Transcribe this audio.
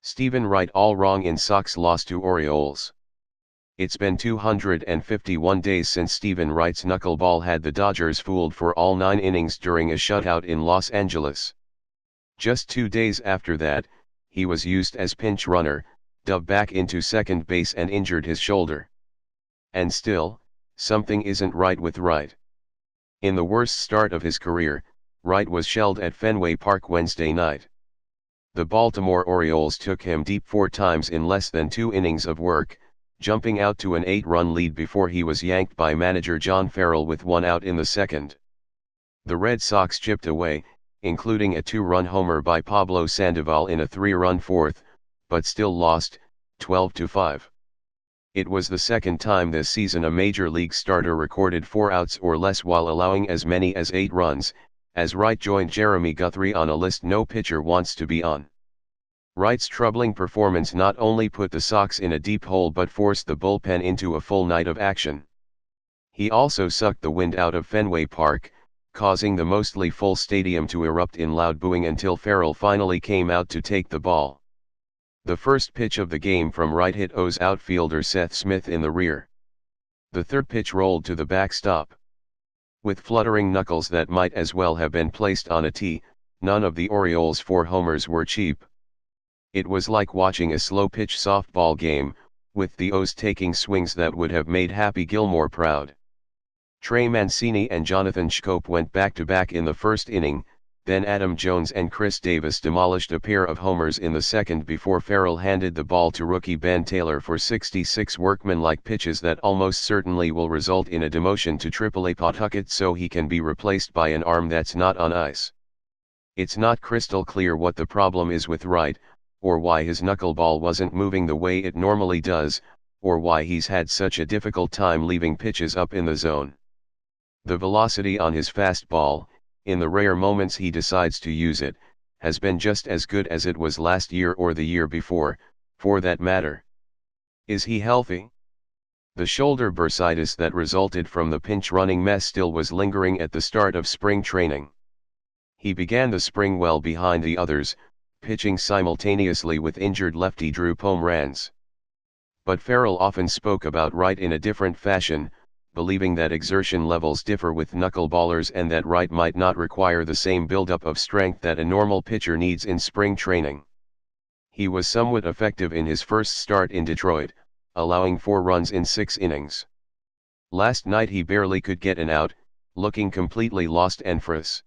Stephen Wright all wrong in Sox loss to Orioles. It's been 251 days since Stephen Wright's knuckleball had the Dodgers fooled for all 9 innings during a shutout in Los Angeles. Just 2 days after that, he was used as pinch runner, dubbed back into second base and injured his shoulder. And still, something isn't right with Wright. In the worst start of his career, Wright was shelled at Fenway Park Wednesday night. The Baltimore Orioles took him deep 4 times in less than 2 innings of work, jumping out to an 8-run lead before he was yanked by manager John Farrell with 1 out in the second. The Red Sox chipped away, including a 2-run homer by Pablo Sandoval in a 3-run fourth, but still lost, 12-5. It was the second time this season a major league starter recorded 4 outs or less while allowing as many as 8 runs, as Wright joined Jeremy Guthrie on a list no pitcher wants to be on. Wright's troubling performance not only put the Sox in a deep hole but forced the bullpen into a full night of action. He also sucked the wind out of Fenway Park, causing the mostly full stadium to erupt in loud booing until Farrell finally came out to take the ball. The first pitch of the game from Wright hit O's outfielder Seth Smith in the rear. The third pitch rolled to the backstop. With fluttering knuckles that might as well have been placed on a tee, none of the Orioles' 4 homers were cheap. It was like watching a slow-pitch softball game, with the O's taking swings that would have made Happy Gilmore proud. Trey Mancini and Jonathan Schoop went back-to-back in the first inning, then Adam Jones and Chris Davis demolished a pair of homers in the second before Farrell handed the ball to rookie Ben Taylor for 66 workmanlike pitches that almost certainly will result in a demotion to AAA Pawtucket so he can be replaced by an arm that's not on ice. It's not crystal clear what the problem is with Wright, or why his knuckleball wasn't moving the way it normally does, or why he's had such a difficult time leaving pitches up in the zone. The velocity on his fastball, in the rare moments he decides to use it, has been just as good as it was last year or the year before, for that matter. Is he healthy? The shoulder bursitis that resulted from the pinch running mess still was lingering at the start of spring training. He began the spring well behind the others, pitching simultaneously with injured lefty Drew Pomeranz. But Farrell often spoke about Wright in a different fashion, believing that exertion levels differ with knuckleballers and that Wright might not require the same buildup of strength that a normal pitcher needs in spring training. He was somewhat effective in his first start in Detroit, allowing 4 runs in 6 innings. Last night he barely could get an out, looking completely lost and friss.